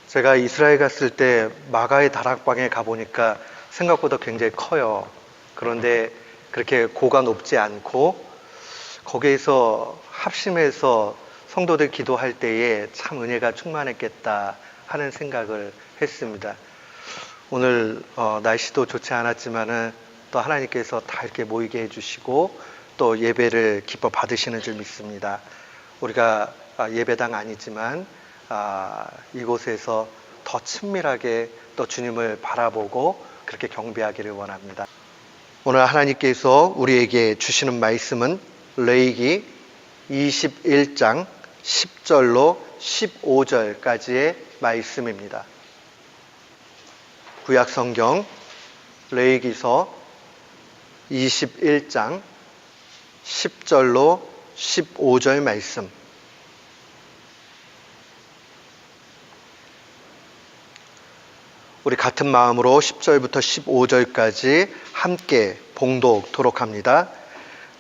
제가 이스라엘 갔을 때 마가의 다락방에 가보니까 생각보다 굉장히 커요. 그런데 그렇게 고가 높지 않고 거기에서 합심해서 성도들 기도할 때에 참 은혜가 충만했겠다 하는 생각을 했습니다. 오늘 날씨도 좋지 않았지만은 또 하나님께서 다 이렇게 모이게 해주시고 또 예배를 기뻐 받으시는 줄 믿습니다. 우리가 예배당 아니지만 이곳에서 더 친밀하게 또 주님을 바라보고 그렇게 경배하기를 원합니다. 오늘 하나님께서 우리에게 주시는 말씀은 레위기 21장 10절로 15절까지의 말씀입니다. 구약성경 레위기서 21장 10절로 15절 말씀. 우리 같은 마음으로 10절부터 15절까지 함께 봉독토록 합니다.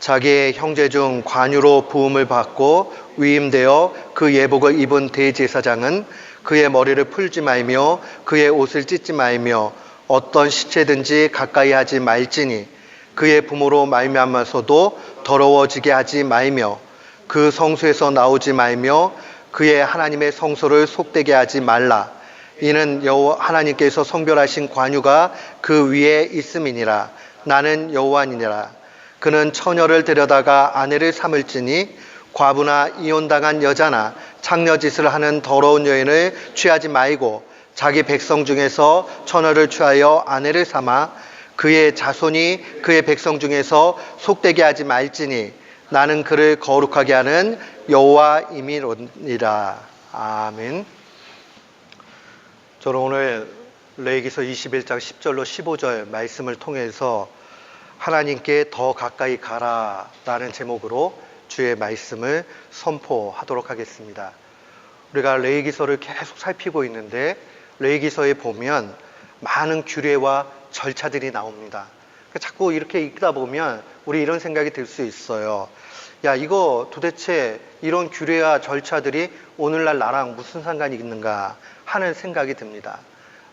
자기의 형제 중 관유로 부음을 받고 위임되어 그 예복을 입은 대제사장은 그의 머리를 풀지 말며 그의 옷을 찢지 말며 어떤 시체든지 가까이 하지 말지니 그의 부모로 말미암아서도 더러워지게 하지 말며 그 성소에서 나오지 말며 그의 하나님의 성소를 속되게 하지 말라. 이는 여호와 하나님께서 성별하신 관유가 그 위에 있음이니라. 나는 여호와니라. 그는 처녀를 데려다가 아내를 삼을지니 과부나 이혼당한 여자나 창녀짓을 하는 더러운 여인을 취하지 말고 자기 백성 중에서 처녀를 취하여 아내를 삼아 그의 자손이 그의 백성 중에서 속되게 하지 말지니 나는 그를 거룩하게 하는 여호와임이니라. 아멘. 저는 오늘 레위기서 21장 10절로 15절 말씀을 통해서 하나님께 더 가까이 가라라는 제목으로 주의 말씀을 선포하도록 하겠습니다. 우리가 레위기서를 계속 살피고 있는데 레위기서에 보면 많은 규례와 절차들이 나옵니다. 자꾸 이렇게 읽다 보면 우리 이런 생각이 들 수 있어요. 야, 이거 도대체 이런 규례와 절차들이 오늘날 나랑 무슨 상관이 있는가 하는 생각이 듭니다.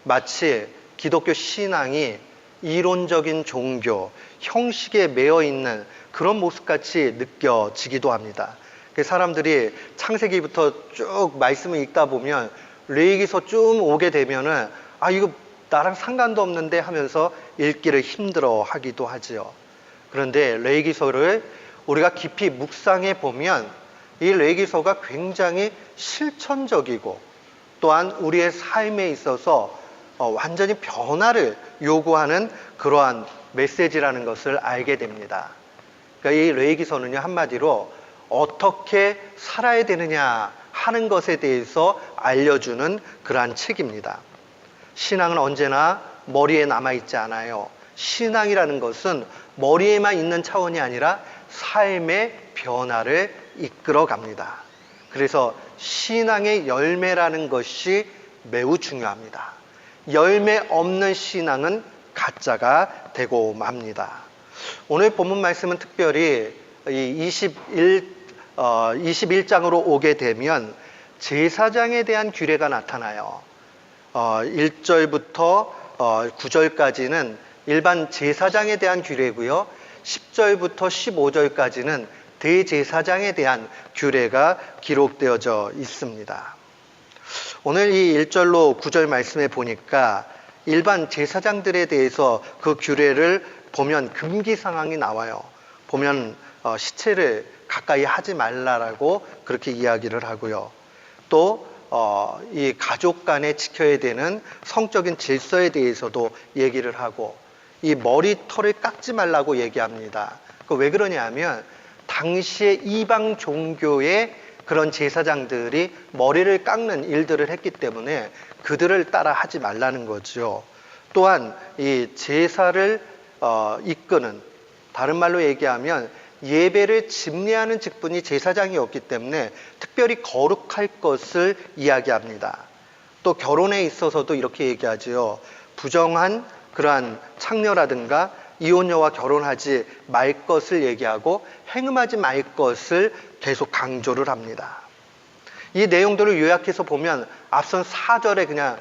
마치 기독교 신앙이 이론적인 종교, 형식에 매여 있는 그런 모습같이 느껴지기도 합니다. 사람들이 창세기부터 쭉 말씀을 읽다 보면 레위기서 쭉 오게 되면은 이거 나랑 상관도 없는데 하면서 읽기를 힘들어 하기도 하지요. 그런데 레위기서를 우리가 깊이 묵상해 보면 이 레위기서가 굉장히 실천적이고 또한 우리의 삶에 있어서 완전히 변화를 요구하는 그러한 메시지라는 것을 알게 됩니다. 그러니까 이 레위기서는요, 한마디로 어떻게 살아야 되느냐 하는 것에 대해서 알려주는 그러한 책입니다. 신앙은 언제나 머리에 남아있지 않아요. 신앙이라는 것은 머리에만 있는 차원이 아니라 삶의 변화를 이끌어 갑니다. 그래서 신앙의 열매라는 것이 매우 중요합니다. 열매 없는 신앙은 가짜가 되고 맙니다. 오늘 본문 말씀은 특별히 이 21장으로 오게 되면 제사장에 대한 규례가 나타나요. 1절부터 9절까지는 일반 제사장에 대한 규례고요. 10절부터 15절까지는 대제사장에 대한 규례가 기록되어져 있습니다. 오늘 이 1절로 9절 말씀에 보니까 일반 제사장들에 대해서 그 규례를 보면 금기 상황이 나와요. 보면 시체를 가까이 하지 말라라고 그렇게 이야기를 하고요. 또 이 가족 간에 지켜야 되는 성적인 질서에 대해서도 얘기를 하고 이 머리털을 깎지 말라고 얘기합니다. 왜 그러냐면 당시의 이방 종교의 그런 제사장들이 머리를 깎는 일들을 했기 때문에 그들을 따라 하지 말라는 거죠. 또한 이 제사를 이끄는, 다른 말로 얘기하면 예배를 집례하는 직분이 제사장이었기 때문에 특별히 거룩할 것을 이야기합니다. 또 결혼에 있어서도 이렇게 얘기하죠. 부정한 그러한 창녀라든가 이혼녀와 결혼하지 말 것을 얘기하고 행음하지 말 것을 계속 강조를 합니다. 이 내용들을 요약해서 보면 앞선 4절에 그냥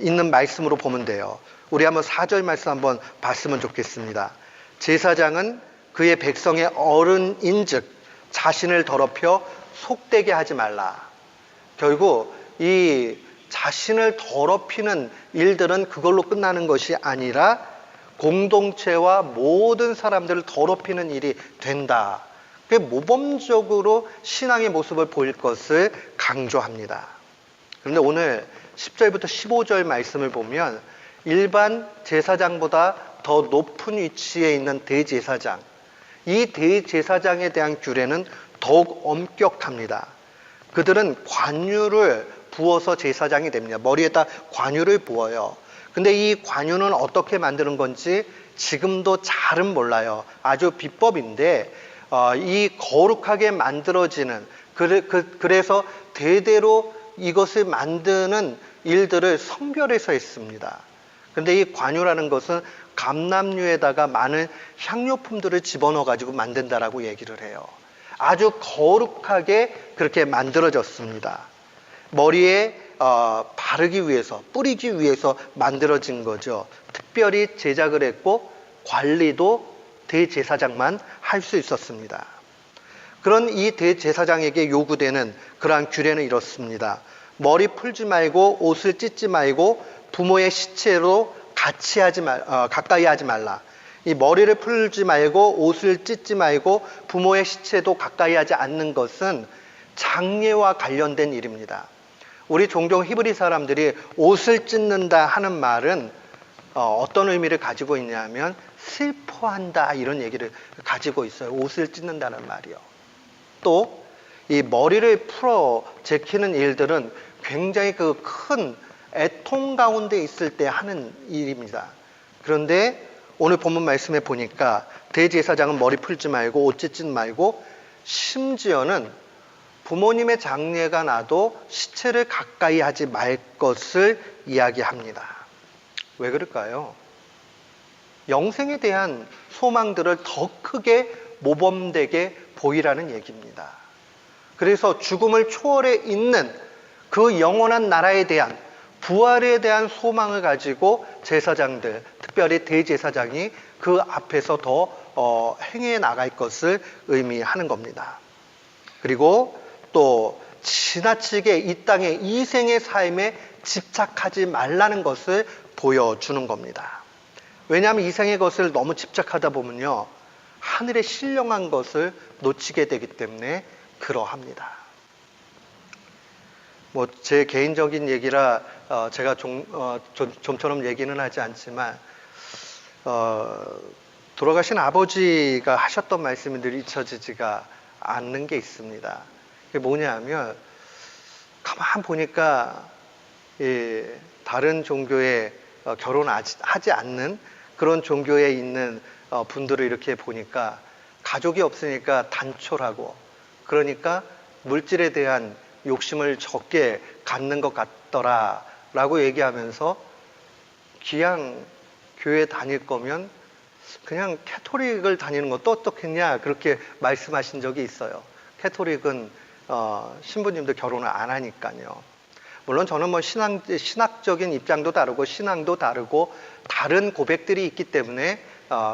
있는 말씀으로 보면 돼요. 우리 한번 4절 말씀 한번 봤으면 좋겠습니다. 제사장은 그의 백성의 어른인즉 자신을 더럽혀 속되게 하지 말라. 결국 이 자신을 더럽히는 일들은 그걸로 끝나는 것이 아니라 공동체와 모든 사람들을 더럽히는 일이 된다. 모범적으로 신앙의 모습을 보일 것을 강조합니다. 그런데 오늘 10절부터 15절 말씀을 보면 일반 제사장보다 더 높은 위치에 있는 대제사장, 이 대제사장에 대한 규례는 더욱 엄격합니다. 그들은 관유를 부어서 제사장이 됩니다. 머리에다 관유를 부어요. 근데 이 관유는 어떻게 만드는 건지 지금도 잘은 몰라요. 아주 비법인데 이 거룩하게 만들어지는, 그래서 대대로 이것을 만드는 일들을 성별해서 했습니다. 근데 이 관유라는 것은 감람류에다가 많은 향료품들을 집어넣어 가지고 만든다라고 얘기를 해요. 아주 거룩하게 그렇게 만들어졌습니다. 머리에 바르기 위해서, 뿌리기 위해서 만들어진 거죠. 특별히 제작을 했고 관리도 대제사장만 할 수 있었습니다. 그런 이 대제사장에게 요구되는 그러한 규례는 이렇습니다. 머리 풀지 말고 옷을 찢지 말고 부모의 시체로 가까이 하지 말라. 이 머리를 풀지 말고 옷을 찢지 말고 부모의 시체도 가까이 하지 않는 것은 장례와 관련된 일입니다. 우리 종종 히브리 사람들이 옷을 찢는다 하는 말은 어떤 의미를 가지고 있냐면 슬퍼한다 이런 얘기를 가지고 있어요. 옷을 찢는다는 말이요. 또 이 머리를 풀어 제키는 일들은 굉장히 그 큰 애통 가운데 있을 때 하는 일입니다. 그런데 오늘 본문 말씀에 보니까 대제사장은 머리 풀지 말고 옷 찢지 말고 심지어는 부모님의 장례가 나도 시체를 가까이 하지 말 것을 이야기합니다. 왜 그럴까요? 영생에 대한 소망들을 더 크게 모범되게 보이라는 얘기입니다. 그래서 죽음을 초월해 있는 그 영원한 나라에 대한, 부활에 대한 소망을 가지고 제사장들, 특별히 대제사장이 그 앞에서 더 행해 나갈 것을 의미하는 겁니다. 그리고 또 지나치게 이 땅의 이생의 삶에 집착하지 말라는 것을 보여주는 겁니다. 왜냐하면 이생의 것을 너무 집착하다 보면요, 하늘의 신령한 것을 놓치게 되기 때문에 그러합니다. 뭐 제 개인적인 얘기라 제가 좀처럼 얘기는 하지 않지만 돌아가신 아버지가 하셨던 말씀이 늘 잊혀지지가 않는 게 있습니다. 그게 뭐냐면 가만 보니까 다른 종교에 결혼하지 않는 그런 종교에 있는 분들을 이렇게 보니까 가족이 없으니까 단촐하고, 그러니까 물질에 대한 욕심을 적게 갖는 것 같더라 라고 얘기하면서 그냥 교회 다닐 거면 그냥 캐토릭을 다니는 것도 어떻겠냐 그렇게 말씀하신 적이 있어요. 캐토릭은 신부님도 결혼을 안 하니까요. 물론 저는 뭐 신학적인 입장도 다르고 신앙도 다르고 다른 고백들이 있기 때문에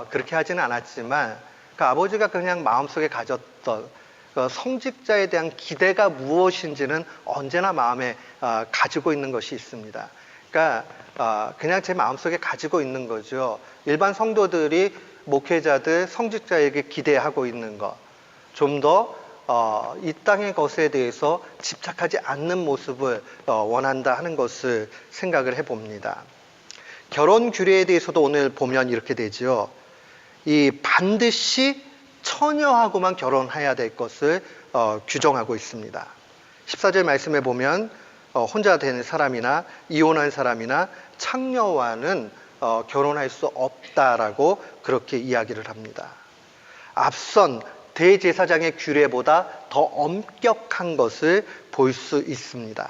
그렇게 하지는 않았지만 그 아버지가 그냥 마음속에 가졌던 성직자에 대한 기대가 무엇인지는 언제나 마음에 가지고 있는 것이 있습니다. 그러니까 그냥 제 마음속에 가지고 있는 거죠. 일반 성도들이 목회자들, 성직자에게 기대하고 있는 것, 좀 더 이 땅의 것에 대해서 집착하지 않는 모습을 원한다 하는 것을 생각을 해봅니다. 결혼 규례에 대해서도 오늘 보면 이렇게 되죠. 이 반드시 처녀하고만 결혼해야 될 것을 규정하고 있습니다. 14절 말씀에 보면 혼자 된 사람이나 이혼한 사람이나 창녀와는 결혼할 수 없다라고 그렇게 이야기를 합니다. 앞선 대제사장의 규례보다 더 엄격한 것을 볼 수 있습니다.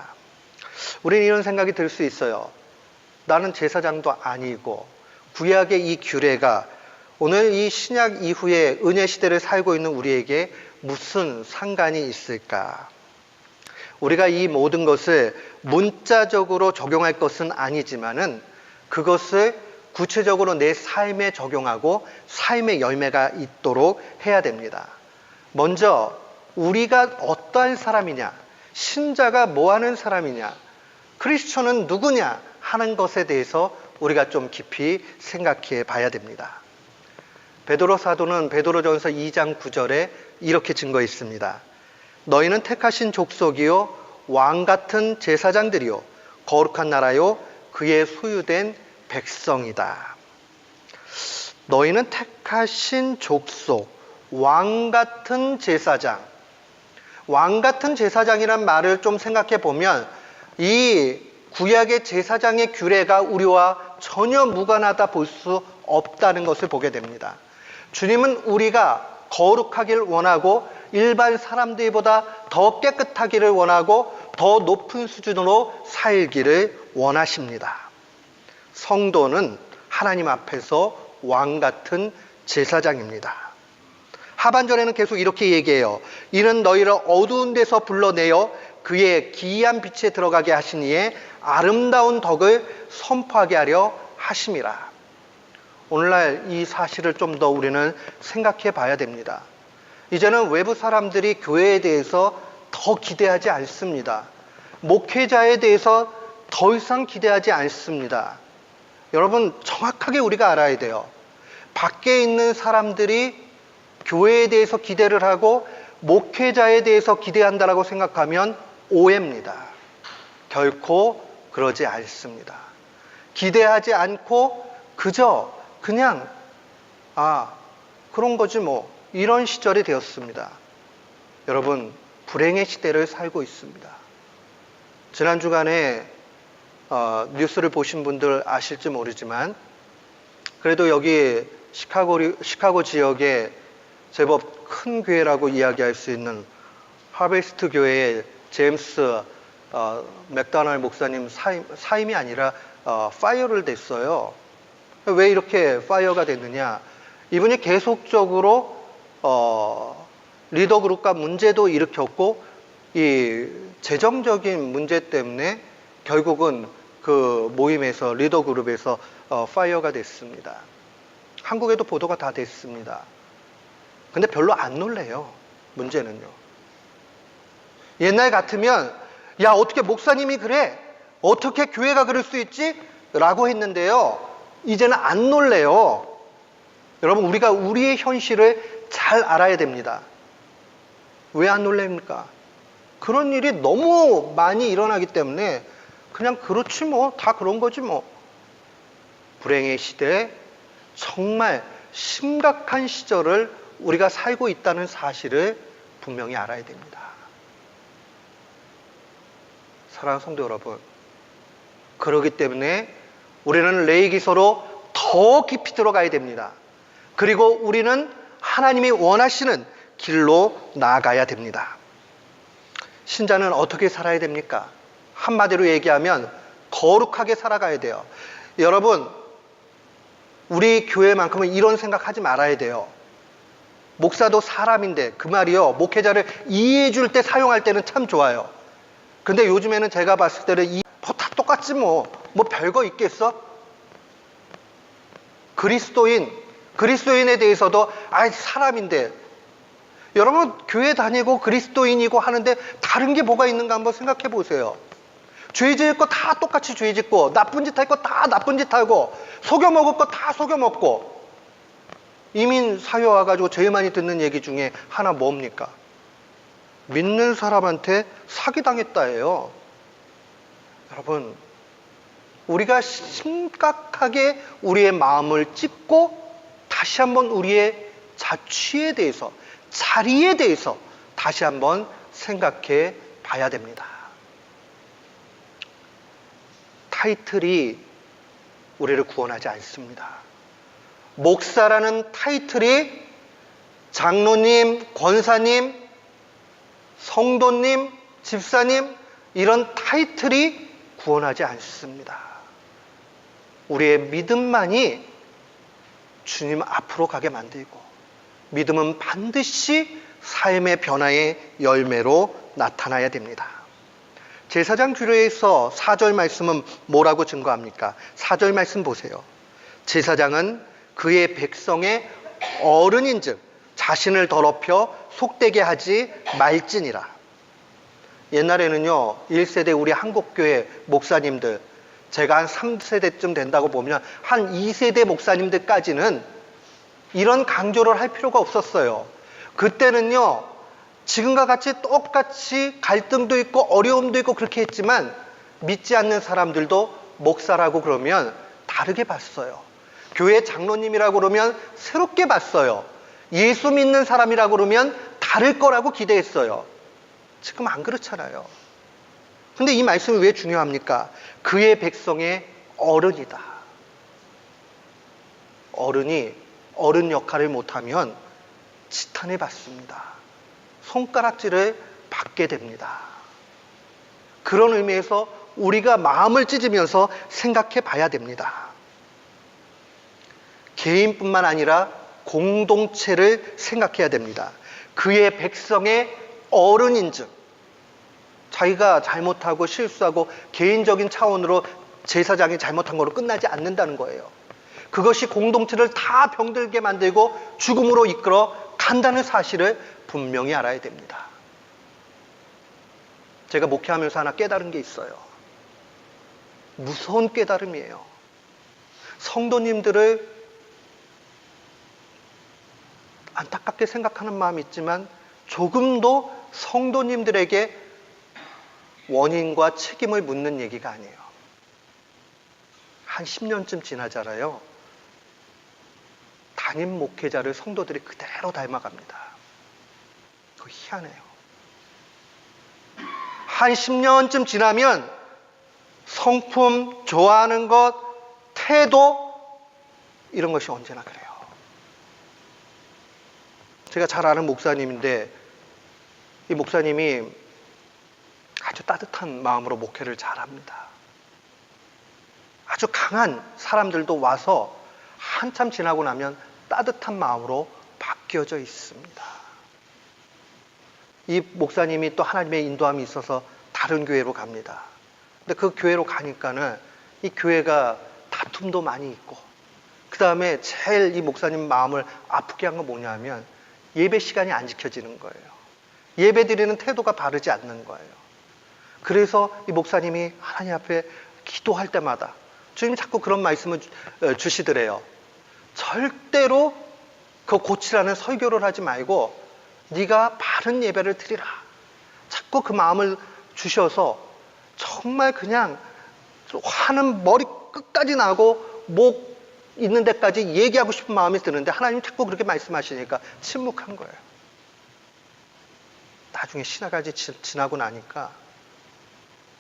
우리는 이런 생각이 들 수 있어요. 나는 제사장도 아니고 구약의 이 규례가 오늘 이 신약 이후에 은혜 시대를 살고 있는 우리에게 무슨 상관이 있을까? 우리가 이 모든 것을 문자적으로 적용할 것은 아니지만은 그것을 구체적으로 내 삶에 적용하고 삶의 열매가 있도록 해야 됩니다. 먼저 우리가 어떠한 사람이냐, 신자가 뭐 하는 사람이냐, 크리스천은 누구냐 하는 것에 대해서 우리가 좀 깊이 생각해 봐야 됩니다. 베드로 사도는 베드로전서 2장 9절에 이렇게 증거했습니다. 너희는 택하신 족속이요 왕같은 제사장들이요 거룩한 나라요 그의 소유된 백성이다. 너희는 택하신 족속, 왕같은 제사장. 왕같은 제사장이란 말을 좀 생각해 보면 이 구약의 제사장의 규례가 우리와 전혀 무관하다 볼 수 없다는 것을 보게 됩니다. 주님은 우리가 거룩하길 원하고 일반 사람들보다 더 깨끗하기를 원하고 더 높은 수준으로 살기를 원하십니다. 성도는 하나님 앞에서 왕 같은 제사장입니다. 하반절에는 계속 이렇게 얘기해요. 이는 너희를 어두운 데서 불러내어 그의 기이한 빛에 들어가게 하시니에 아름다운 덕을 선포하게 하려 하심이라. 오늘날 이 사실을 좀 더 우리는 생각해 봐야 됩니다. 이제는 외부 사람들이 교회에 대해서 더 기대하지 않습니다. 목회자에 대해서 더 이상 기대하지 않습니다. 여러분, 정확하게 우리가 알아야 돼요. 밖에 있는 사람들이 교회에 대해서 기대를 하고 목회자에 대해서 기대한다라고 생각하면 오해입니다. 결코 그러지 않습니다. 기대하지 않고 그냥 그런 거지 뭐 이런 시절이 되었습니다. 여러분, 불행의 시대를 살고 있습니다. 지난 주간에 뉴스를 보신 분들 아실지 모르지만 그래도 여기 시카고 지역에 제법 큰 교회라고 이야기할 수 있는 하베스트 교회의 제임스 맥도널드 목사님 사임이 아니라 파이어를 됐어요. 왜 이렇게 파이어가 됐느냐? 이분이 계속적으로 리더 그룹과 문제도 일으켰고 이 재정적인 문제 때문에 결국은 그 모임에서 리더 그룹에서 파이어가 됐습니다. 한국에도 보도가 다 됐습니다. 근데 별로 안 놀래요. 문제는요. 옛날 같으면 야 어떻게 목사님이 그래? 어떻게 교회가 그럴 수 있지? 라고 했는데요. 이제는 안 놀래요. 여러분, 우리가 우리의 현실을 잘 알아야 됩니다. 왜 안 놀랍니까? 그런 일이 너무 많이 일어나기 때문에 그냥 그렇지 뭐, 다 그런 거지 뭐. 불행의 시대에 정말 심각한 시절을 우리가 살고 있다는 사실을 분명히 알아야 됩니다. 사랑하는 성도 여러분, 그렇기 때문에 우리는 레위기서로 더 깊이 들어가야 됩니다. 그리고 우리는 하나님이 원하시는 길로 나아가야 됩니다. 신자는 어떻게 살아야 됩니까? 한마디로 얘기하면 거룩하게 살아가야 돼요. 여러분, 우리 교회만큼은 이런 생각하지 말아야 돼요. 목사도 사람인데 그 말이요, 목회자를 이해해 줄 때 사용할 때는 참 좋아요. 근데 요즘에는 제가 봤을 때는 뭐 다 똑같지 뭐 별거 있겠어? 그리스도인에 대해서도 사람인데, 여러분 교회 다니고 그리스도인이고 하는데 다른 게 뭐가 있는가 한번 생각해 보세요. 죄 지을 거 다 똑같이 죄 짓고 나쁜 짓 할 거 다 나쁜 짓 하고 속여 먹을 거 다 속여 먹고. 이민 사회 와가지고 제일 많이 듣는 얘기 중에 하나 뭡니까? 믿는 사람한테 사기당했다예요. 여러분, 우리가 심각하게 우리의 마음을 찢고 다시 한번 우리의 자취에 대해서, 자리에 대해서 다시 한번 생각해 봐야 됩니다. 타이틀이 우리를 구원하지 않습니다. 목사라는 타이틀이 장로님, 권사님, 성도님, 집사님, 이런 타이틀이 구원하지 않습니다. 우리의 믿음만이 주님 앞으로 가게 만들고, 믿음은 반드시 삶의 변화의 열매로 나타나야 됩니다. 제사장 규례에서 4절 말씀은 뭐라고 증거합니까? 4절 말씀 보세요. 제사장은 그의 백성의 어른인즉 자신을 더럽혀 속되게 하지 말지니라. 옛날에는요, 1세대 우리 한국교회 목사님들, 제가 한 3세대쯤 된다고 보면 한 2세대 목사님들까지는 이런 강조를 할 필요가 없었어요. 그때는요, 지금과 같이 똑같이 갈등도 있고 어려움도 있고 그렇게 했지만 믿지 않는 사람들도 목사라고 그러면 다르게 봤어요. 교회 장로님이라고 그러면 새롭게 봤어요. 예수 믿는 사람이라고 그러면 다를 거라고 기대했어요. 지금 안 그렇잖아요. 근데 이 말씀이 왜 중요합니까? 그의 백성의 어른이다. 어른이 어른 역할을 못하면 지탄을 받습니다. 손가락질을 받게 됩니다. 그런 의미에서 우리가 마음을 찢으면서 생각해 봐야 됩니다. 개인뿐만 아니라 공동체를 생각해야 됩니다. 그의 백성의 어른인즉, 자기가 잘못하고 실수하고 개인적인 차원으로 제사장이 잘못한 거로 끝나지 않는다는 거예요. 그것이 공동체를 다 병들게 만들고 죽음으로 이끌어 간다는 사실을 분명히 알아야 됩니다. 제가 목회하면서 하나 깨달은 게 있어요. 무서운 깨달음이에요. 성도님들을 안타깝게 생각하는 마음이 있지만 조금도 성도님들에게 원인과 책임을 묻는 얘기가 아니에요. 한 10년쯤 지나잖아요. 담임 목회자를 성도들이 그대로 닮아갑니다. 그거 희한해요. 한 10년쯤 지나면 성품, 좋아하는 것, 태도, 이런 것이 언제나 그래요. 제가 잘 아는 목사님인데 이 목사님이 아주 따뜻한 마음으로 목회를 잘합니다. 아주 강한 사람들도 와서 한참 지나고 나면 따뜻한 마음으로 바뀌어져 있습니다. 이 목사님이 또 하나님의 인도함이 있어서 다른 교회로 갑니다. 근데 그 교회로 가니까는 이 교회가 다툼도 많이 있고, 그 다음에 제일 이 목사님 마음을 아프게 한 건 뭐냐면 예배 시간이 안 지켜지는 거예요. 예배 드리는 태도가 바르지 않는 거예요. 그래서 이 목사님이 하나님 앞에 기도할 때마다 주님이 자꾸 그런 말씀을 주시더래요. 절대로 그거 고치라는 설교를 하지 말고 네가 바른 예배를 드리라. 자꾸 그 마음을 주셔서 정말 그냥 화는 머리 끝까지 나고 목 있는 데까지 얘기하고 싶은 마음이 드는데 하나님 자꾸 그렇게 말씀하시니까 침묵한 거예요. 나중에 신학까지 지나고 나니까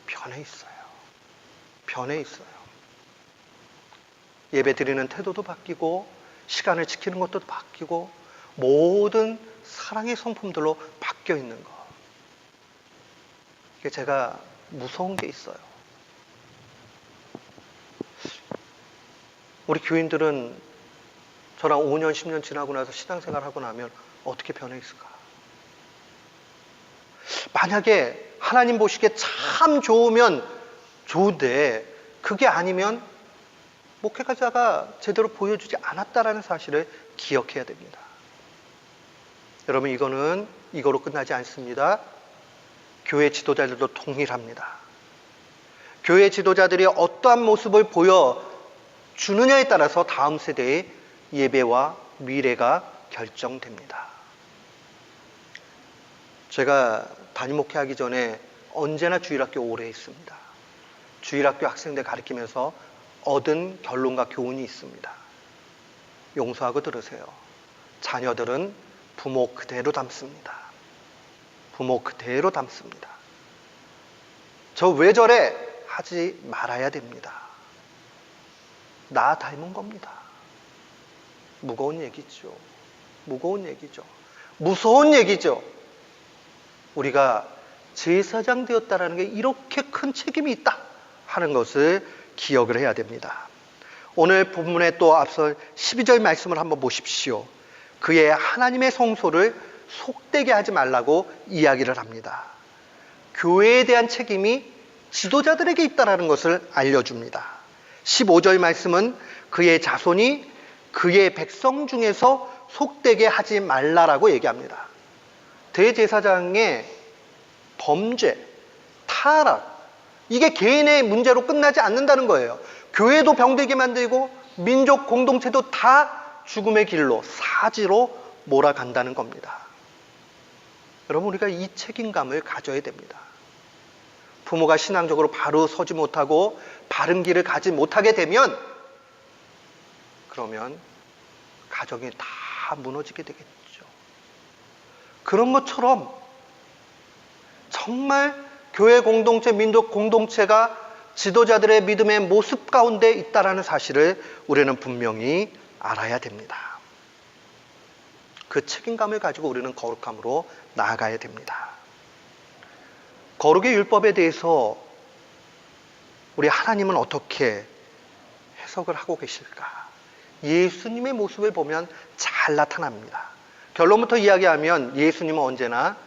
변해 있어요. 변해 있어요. 예배 드리는 태도도 바뀌고 시간을 지키는 것도 바뀌고 모든 사랑의 성품들로 바뀌어 있는 거. 이게 제가 무서운 게 있어요. 우리 교인들은 저랑 5년, 10년 지나고 나서 신앙생활 하고 나면 어떻게 변해 있을까? 만약에 하나님 보시기에 참 좋으면 좋은데 그게 아니면 목회자가 제대로 보여주지 않았다라는 사실을 기억해야 됩니다. 여러분, 이거는 이거로 끝나지 않습니다. 교회 지도자들도 동일합니다. 교회 지도자들이 어떠한 모습을 보여주느냐에 따라서 다음 세대의 예배와 미래가 결정됩니다. 제가 담임 목회하기 전에 언제나 주일학교 오래 했습니다. 주일학교 학생들 가르치면서 얻은 결론과 교훈이 있습니다. 용서하고 들으세요. 자녀들은 부모 그대로 닮습니다. 부모 그대로 닮습니다. 저 왜 저래? 하지 말아야 됩니다. 나 닮은 겁니다. 무거운 얘기죠. 무거운 얘기죠. 무서운 얘기죠. 우리가 제사장 되었다라는 게 이렇게 큰 책임이 있다 하는 것을 기억을 해야 됩니다. 오늘 본문에 또 앞서 12절 말씀을 한번 보십시오. 그의 하나님의 성소를 속되게 하지 말라고 이야기를 합니다. 교회에 대한 책임이 지도자들에게 있다는 것을 알려줍니다. 15절 말씀은 그의 자손이 그의 백성 중에서 속되게 하지 말라라고 얘기합니다. 대제사장의 범죄, 타락, 이게 개인의 문제로 끝나지 않는다는 거예요. 교회도 병들게 만들고 민족 공동체도 다 죽음의 길로, 사지로 몰아간다는 겁니다. 여러분, 우리가 이 책임감을 가져야 됩니다. 부모가 신앙적으로 바로 서지 못하고 바른 길을 가지 못하게 되면 그러면 가정이 다 무너지게 되겠죠. 그런 것처럼 정말 교회 공동체, 민족 공동체가 지도자들의 믿음의 모습 가운데 있다는 사실을 우리는 분명히 알아야 됩니다. 그 책임감을 가지고 우리는 거룩함으로 나아가야 됩니다. 거룩의 율법에 대해서 우리 하나님은 어떻게 해석을 하고 계실까? 예수님의 모습을 보면 잘 나타납니다. 결론부터 이야기하면 예수님은 언제나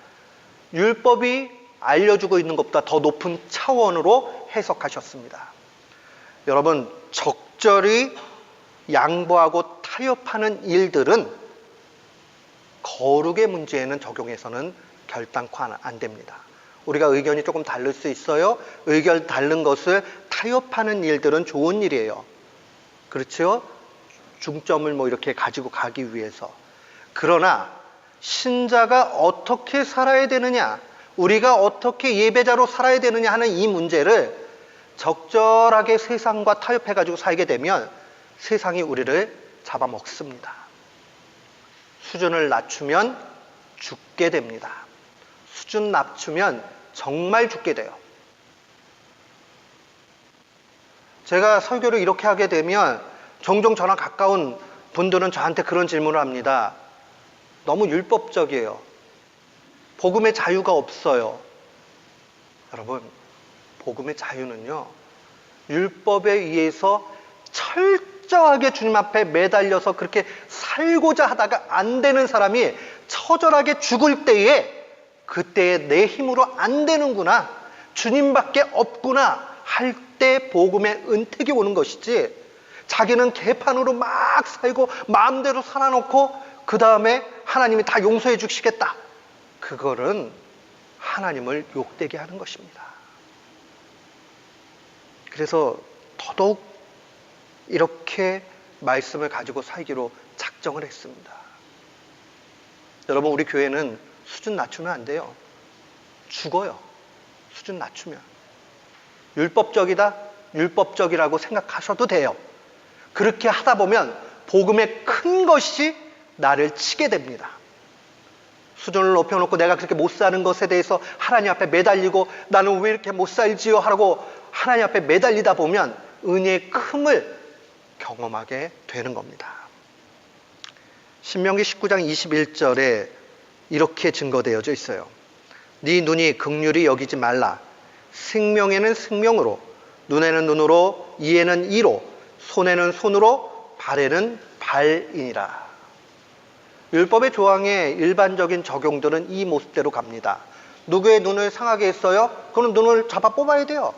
율법이 알려주고 있는 것보다 더 높은 차원으로 해석하셨습니다. 여러분, 적절히 양보하고 타협하는 일들은 거룩의 문제에는 적용해서는 결단코 안 됩니다. 우리가 의견이 조금 다를 수 있어요. 의견 다른 것을 타협하는 일들은 좋은 일이에요. 그렇죠? 중점을 이렇게 가지고 가기 위해서. 그러나 신자가 어떻게 살아야 되느냐, 우리가 어떻게 예배자로 살아야 되느냐 하는 이 문제를 적절하게 세상과 타협해가지고 살게 되면 세상이 우리를 잡아먹습니다. 수준을 낮추면 죽게 됩니다. 수준 낮추면 정말 죽게 돼요. 제가 설교를 이렇게 하게 되면 종종 저랑 가까운 분들은 저한테 그런 질문을 합니다. 너무 율법적이에요. 복음의 자유가 없어요. 여러분, 복음의 자유는요, 율법에 의해서 철저하게 주님 앞에 매달려서 그렇게 살고자 하다가 안 되는 사람이 처절하게 죽을 때에 그때에 내 힘으로 안 되는구나, 주님밖에 없구나 할 때 복음의 은택이 오는 것이지, 자기는 개판으로 막 살고 마음대로 살아놓고 그 다음에 하나님이 다 용서해 주시겠다, 그거는 하나님을 욕되게 하는 것입니다. 그래서 더더욱 이렇게 말씀을 가지고 살기로 작정을 했습니다. 여러분, 우리 교회는 수준 낮추면 안 돼요. 죽어요. 수준 낮추면. 율법적이다? 율법적이라고 생각하셔도 돼요. 그렇게 하다 보면 복음의 큰 것이 나를 치게 됩니다. 수준을 높여놓고 내가 그렇게 못 사는 것에 대해서 하나님 앞에 매달리고 나는 왜 이렇게 못 살지요? 하고 하나님 앞에 매달리다 보면 은혜의 큼을 경험하게 되는 겁니다. 신명기 19장 21절에 이렇게 증거되어져 있어요. 네 눈이 긍휼히 여기지 말라. 생명에는 생명으로, 눈에는 눈으로, 이에는 이로, 손에는 손으로, 발에는 발이니라. 율법의 조항의 일반적인 적용들은 이 모습대로 갑니다. 누구의 눈을 상하게 했어요? 그는 눈을 잡아 뽑아야 돼요.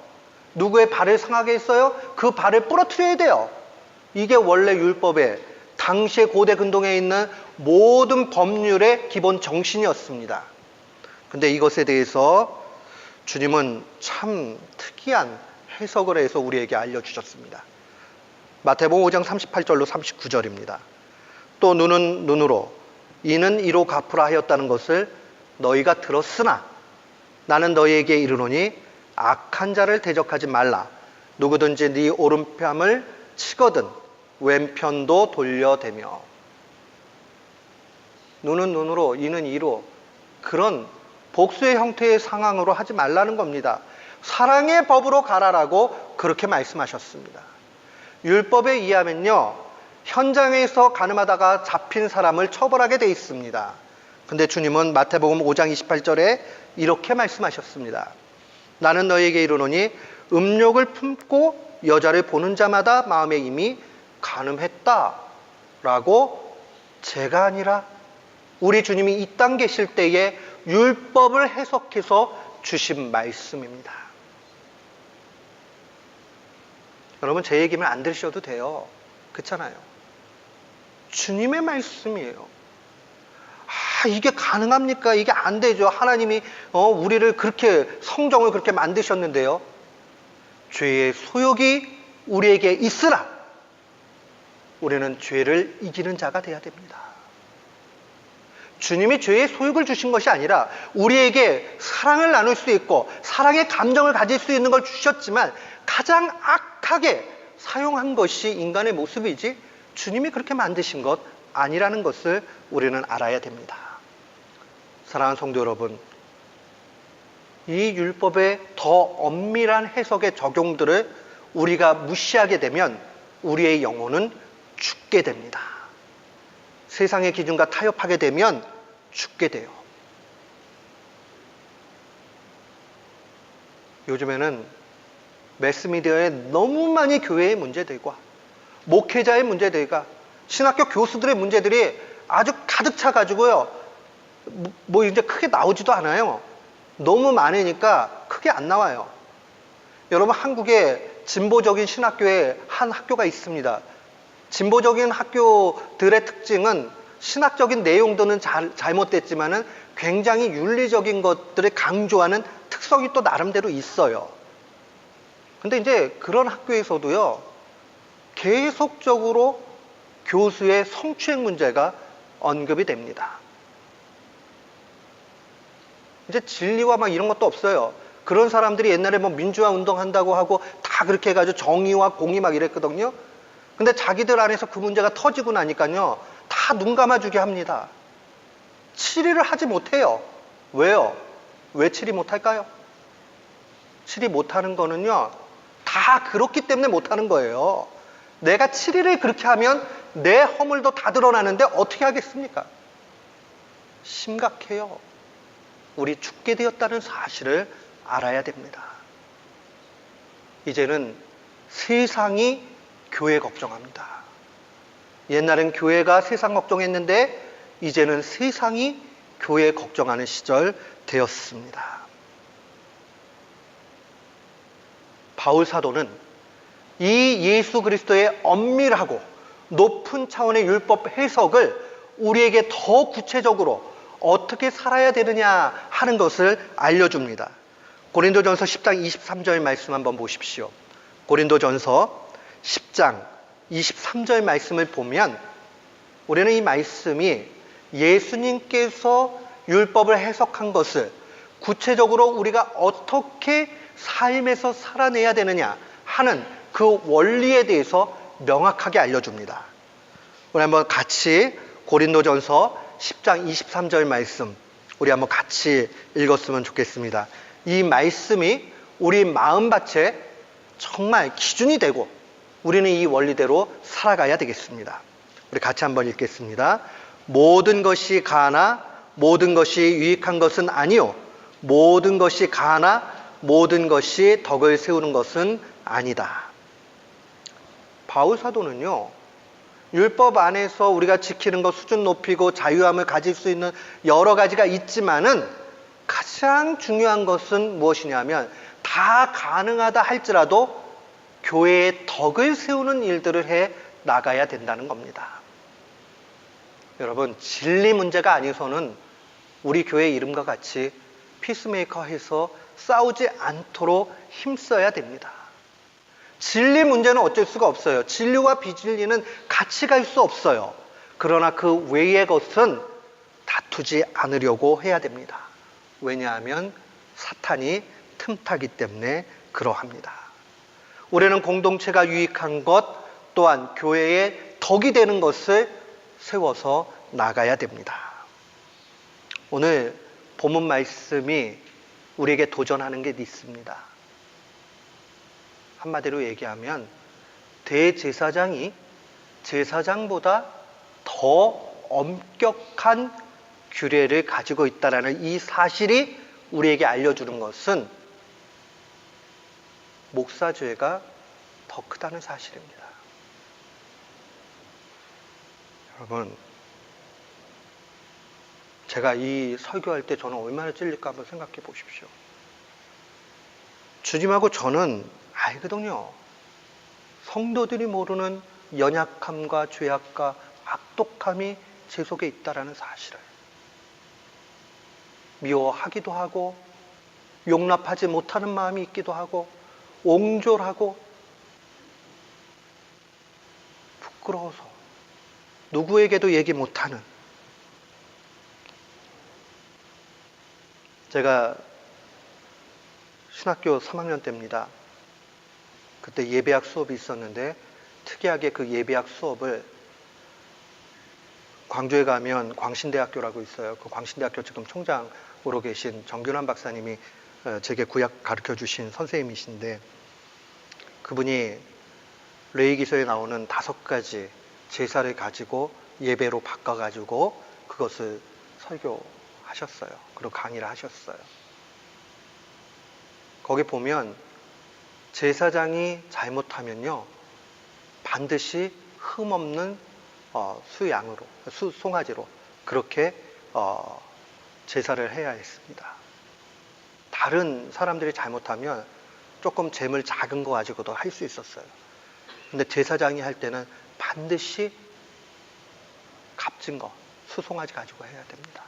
누구의 발을 상하게 했어요? 그 발을 부러뜨려야 돼요. 이게 원래 율법의 당시의 고대 근동에 있는 모든 법률의 기본 정신이었습니다. 근데 이것에 대해서 주님은 참 특이한 해석을 해서 우리에게 알려주셨습니다. 마태복음 5장 38절로 39절입니다. 또 눈은 눈으로, 이는 이로 갚으라 하였다는 것을 너희가 들었으나 나는 너희에게 이르노니 악한 자를 대적하지 말라. 누구든지 네 오른뺨을 치거든 왼편도 돌려대며. 눈은 눈으로, 이는 이로, 그런 복수의 형태의 상황으로 하지 말라는 겁니다. 사랑의 법으로 가라라고 그렇게 말씀하셨습니다. 율법에 의하면요, 현장에서 가늠하다가 잡힌 사람을 처벌하게 돼 있습니다. 근데 주님은 마태복음 5장 28절에 이렇게 말씀하셨습니다. 나는 너희에게 이르노니 음욕을 품고 여자를 보는 자마다 마음에 이미 가늠했다라고 제가 아니라 우리 주님이 이 땅 계실 때에 율법을 해석해서 주신 말씀입니다. 여러분, 제 얘기면 안 들으셔도 돼요. 그렇잖아요. 주님의 말씀이에요. 이게 가능합니까? 이게 안 되죠. 하나님이 우리를 그렇게, 성정을 그렇게 만드셨는데요. 죄의 소욕이 우리에게 있으나 우리는 죄를 이기는 자가 되어야 됩니다. 주님이 죄의 소욕을 주신 것이 아니라 우리에게 사랑을 나눌 수 있고 사랑의 감정을 가질 수 있는 걸 주셨지만 가장 악하게 사용한 것이 인간의 모습이지 주님이 그렇게 만드신 것 아니라는 것을 우리는 알아야 됩니다. 사랑하는 성도 여러분, 이 율법의 더 엄밀한 해석의 적용들을 우리가 무시하게 되면 우리의 영혼은 죽게 됩니다. 세상의 기준과 타협하게 되면 죽게 돼요. 요즘에는 매스미디어에 너무 많이 교회의 문제들과 목회자의 문제들과 신학교 교수들의 문제들이 아주 가득 차가지고요. 뭐 이제 크게 나오지도 않아요. 너무 많으니까 크게 안 나와요. 여러분, 한국에 진보적인 신학교에 한 학교가 있습니다. 진보적인 학교들의 특징은 신학적인 내용들은 잘못됐지만은 굉장히 윤리적인 것들을 강조하는 특성이 또 나름대로 있어요. 근데 이제 그런 학교에서도요, 계속적으로 교수의 성추행 문제가 언급이 됩니다. 이제 진리와 막 이런 것도 없어요. 그런 사람들이 옛날에 뭐 민주화 운동한다고 하고 다 그렇게 해가지고 정의와 공의 막 이랬거든요. 근데 자기들 안에서 그 문제가 터지고 나니까요, 다 눈 감아주게 합니다. 치리를 하지 못해요. 왜요? 왜 치리 못할까요? 치리 못하는 거는요, 다 그렇기 때문에 못하는 거예요. 내가 치리를 그렇게 하면 내 허물도 다 드러나는데 어떻게 하겠습니까? 심각해요. 우리 죽게 되었다는 사실을 알아야 됩니다. 이제는 세상이 교회 걱정합니다. 옛날엔 교회가 세상 걱정했는데 이제는 세상이 교회 걱정하는 시절 되었습니다. 바울 사도는 이 예수 그리스도의 엄밀하고 높은 차원의 율법 해석을 우리에게 더 구체적으로 어떻게 살아야 되느냐 하는 것을 알려줍니다. 고린도전서 10장 23절 말씀 한번 보십시오. 고린도전서 10장 23절 말씀을 보면 우리는 이 말씀이 예수님께서 율법을 해석한 것을 구체적으로 우리가 어떻게 삶에서 살아내야 되느냐 하는 그 원리에 대해서 명확하게 알려줍니다. 우리 한번 같이 고린도전서 10장 23절 말씀 우리 한번 같이 읽었으면 좋겠습니다. 이 말씀이 우리 마음밭에 정말 기준이 되고 우리는 이 원리대로 살아가야 되겠습니다. 우리 같이 한번 읽겠습니다. 모든 것이 가나 모든 것이 유익한 것은 아니요 모든 것이 가나 모든 것이 덕을 세우는 것은 아니다. 바울 사도는요, 율법 안에서 우리가 지키는 것 수준 높이고 자유함을 가질 수 있는 여러 가지가 있지만은 가장 중요한 것은 무엇이냐면 다 가능하다 할지라도 교회의 덕을 세우는 일들을 해 나가야 된다는 겁니다. 여러분, 진리 문제가 아니어서는 우리 교회 이름과 같이 피스메이커 해서 싸우지 않도록 힘써야 됩니다. 진리 문제는 어쩔 수가 없어요. 진리와 비진리는 같이 갈 수 없어요. 그러나 그 외의 것은 다투지 않으려고 해야 됩니다. 왜냐하면 사탄이 틈타기 때문에 그러합니다. 우리는 공동체가 유익한 것 또한 교회의 덕이 되는 것을 세워서 나가야 됩니다. 오늘 본문 말씀이 우리에게 도전하는 게 있습니다. 한마디로 얘기하면 대제사장이 제사장보다 더 엄격한 규례를 가지고 있다는 이 사실이 우리에게 알려주는 것은 목사죄가 더 크다는 사실입니다. 여러분, 제가 이 설교할 때 저는 얼마나 찔릴까 한번 생각해 보십시오. 주님하고 저는 알거든요. 성도들이 모르는 연약함과 죄악과 악독함이 제 속에 있다라는 사실을. 미워하기도 하고 용납하지 못하는 마음이 있기도 하고 옹졸하고 부끄러워서 누구에게도 얘기 못하는. 제가 신학교 3학년 때입니다. 그때 예배학 수업이 있었는데 특이하게 그 예배학 수업을 광주에 가면 광신대학교라고 있어요. 그 광신대학교 지금 총장으로 계신 정균환 박사님이 제게 구약 가르쳐 주신 선생님이신데, 그분이 레위기서에 나오는 5가지 제사를 가지고 예배로 바꿔가지고 그것을 설교하셨어요. 그리고 강의를 하셨어요. 거기 보면 제사장이 잘못하면요 반드시 흠없는 수양으로, 송아지로 그렇게 제사를 해야 했습니다. 다른 사람들이 잘못하면 조금 재물 작은 거 가지고도 할 수 있었어요. 근데 제사장이 할 때는 반드시 값진 거, 수송아지 가지고 해야 됩니다.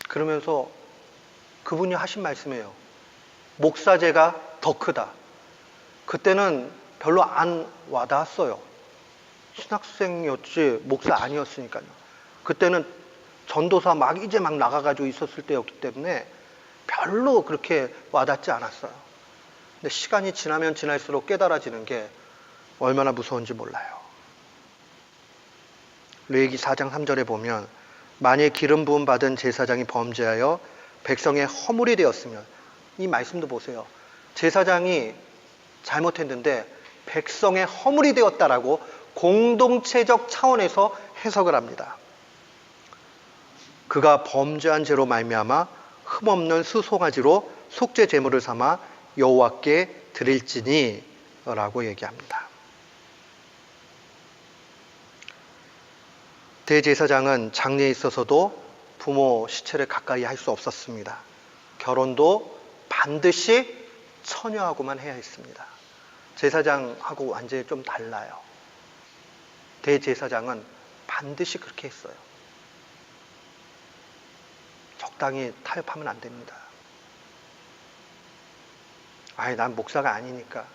그러면서 그분이 하신 말씀이에요. 목사제가 더 크다. 그때는 별로 안 와닿았어요. 신학생이었지 목사 아니었으니까요. 그때는 전도사 이제 막 나가가지고 있었을 때였기 때문에 별로 그렇게 와닿지 않았어요. 근데 시간이 지나면 지날수록 깨달아지는 게 얼마나 무서운지 몰라요. 레위기 4장 3절에 보면 만일 기름 부음 받은 제사장이 범죄하여 백성의 허물이 되었으면, 이 말씀도 보세요. 제사장이 잘못했는데 백성의 허물이 되었다라고 공동체적 차원에서 해석을 합니다. 그가 범죄한 죄로 말미암아 흠없는 수송아지로 속죄 제물을 삼아 여호와께 드릴지니 라고 얘기합니다. 대제사장은 장례에 있어서도 부모 시체를 가까이 할 수 없었습니다. 결혼도 반드시 처녀하고만 해야 했습니다. 제사장하고 완전히 좀 달라요. 대제사장은 반드시 그렇게 했어요. 적당히 타협하면 안 됩니다. 난 목사가 아니니까.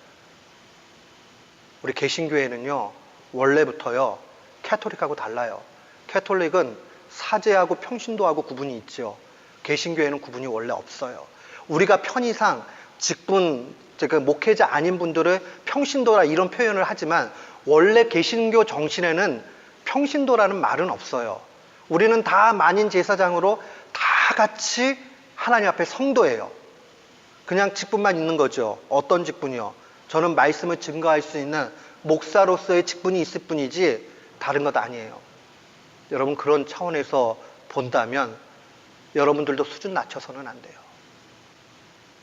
우리 개신교회는요, 원래부터요, 캐톨릭하고 달라요. 캐톨릭은 사제하고 평신도하고 구분이 있죠. 개신교회는 구분이 원래 없어요. 우리가 편의상 직분, 목회자 아닌 분들을 평신도라 이런 표현을 하지만 원래 개신교 정신에는 평신도라는 말은 없어요. 우리는 다 만인 제사장으로 다 같이 하나님 앞에 성도예요. 그냥 직분만 있는 거죠. 어떤 직분이요? 저는 말씀을 증거할 수 있는 목사로서의 직분이 있을 뿐이지 다른 것 아니에요. 여러분, 그런 차원에서 본다면 여러분들도 수준 낮춰서는 안 돼요.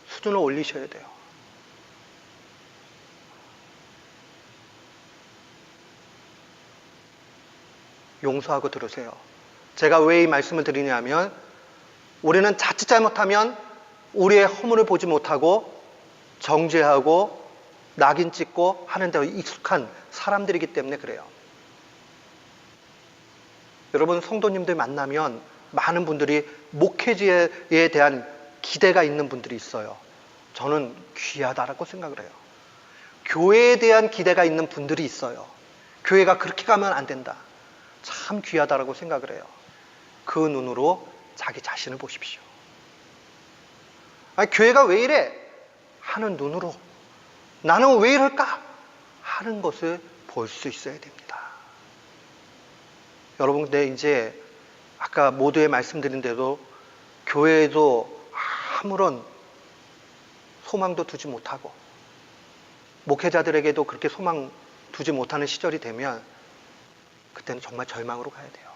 수준을 올리셔야 돼요. 용서하고 들으세요. 제가 왜 이 말씀을 드리냐면, 우리는 자칫 잘못하면 우리의 허물을 보지 못하고 정죄하고 낙인 찍고 하는 데 익숙한 사람들이기 때문에 그래요. 여러분, 성도님들 만나면 많은 분들이 목회지에 대한 기대가 있는 분들이 있어요. 저는 귀하다라고 생각을 해요. 교회에 대한 기대가 있는 분들이 있어요. 교회가 그렇게 가면 안 된다. 참 귀하다라고 생각을 해요. 그 눈으로 자기 자신을 보십시오. 교회가 왜 이래? 하는 눈으로 나는 왜 이럴까? 하는 것을 볼 수 있어야 됩니다. 여러분, 근데 이제 아까 모두에 말씀드린 대로 교회에도 아무런 소망도 두지 못하고 목회자들에게도 그렇게 소망 두지 못하는 시절이 되면 그때는 정말 절망으로 가야 돼요.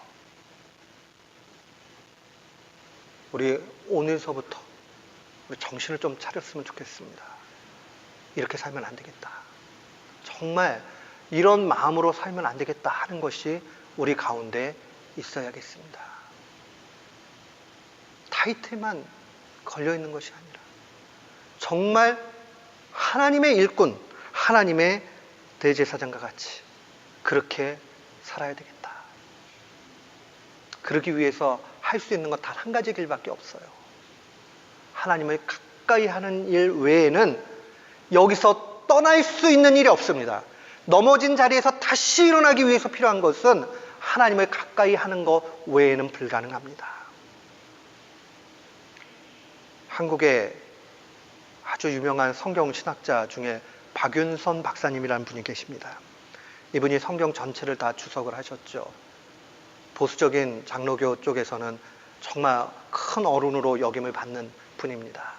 우리 오늘서부터 우리 정신을 좀 차렸으면 좋겠습니다. 이렇게 살면 안 되겠다. 정말 이런 마음으로 살면 안 되겠다 하는 것이 우리 가운데 있어야겠습니다. 타이틀만 걸려있는 것이 아니라 정말 하나님의 일꾼, 하나님의 대제사장과 같이 그렇게 살아야 되겠다. 그러기 위해서 할 수 있는 건 단 한 가지 길밖에 없어요. 하나님을 가까이 하는 일 외에는 여기서 떠날 수 있는 일이 없습니다. 넘어진 자리에서 다시 일어나기 위해서 필요한 것은 하나님을 가까이 하는 것 외에는 불가능합니다. 한국의 아주 유명한 성경 신학자 중에 박윤선 박사님이라는 분이 계십니다. 이분이 성경 전체를 다 주석을 하셨죠. 보수적인 장로교 쪽에서는 정말 큰 어른으로 여김을 받는 분입니다.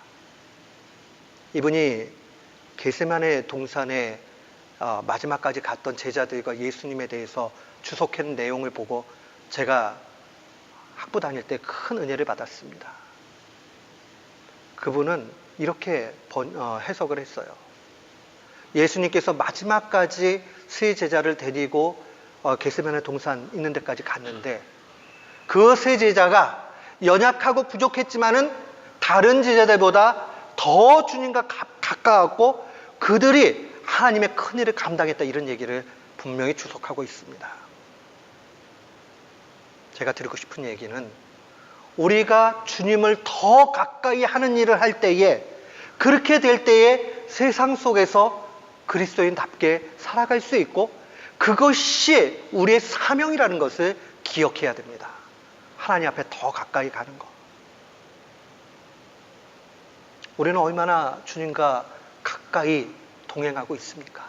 이분이 겟세마네 동산에 마지막까지 갔던 제자들과 예수님에 대해서 주석한 내용을 보고 제가 학부 다닐 때 큰 은혜를 받았습니다. 그분은 이렇게 해석을 했어요. 예수님께서 마지막까지 세 제자를 데리고 겟세마네 동산 있는 데까지 갔는데 그 세 제자가 연약하고 부족했지만은 다른 제자들보다 더 주님과 가까웠고 그들이 하나님의 큰 일을 감당했다, 이런 얘기를 분명히 주석하고 있습니다. 제가 드리고 싶은 얘기는 우리가 주님을 더 가까이 하는 일을 할 때에, 그렇게 될 때에 세상 속에서 그리스도인답게 살아갈 수 있고 그것이 우리의 사명이라는 것을 기억해야 됩니다. 하나님 앞에 더 가까이 가는 것. 우리는 얼마나 주님과 가까이 동행하고 있습니까?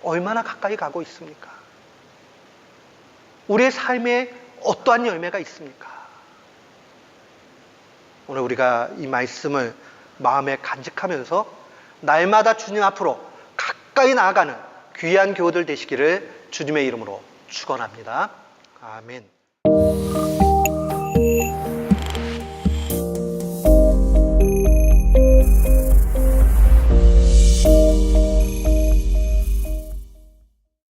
얼마나 가까이 가고 있습니까? 우리의 삶에 어떠한 열매가 있습니까? 오늘 우리가 이 말씀을 마음에 간직하면서 날마다 주님 앞으로 가까이 나아가는 귀한 교우들 되시기를 주님의 이름으로 축원합니다. 아멘.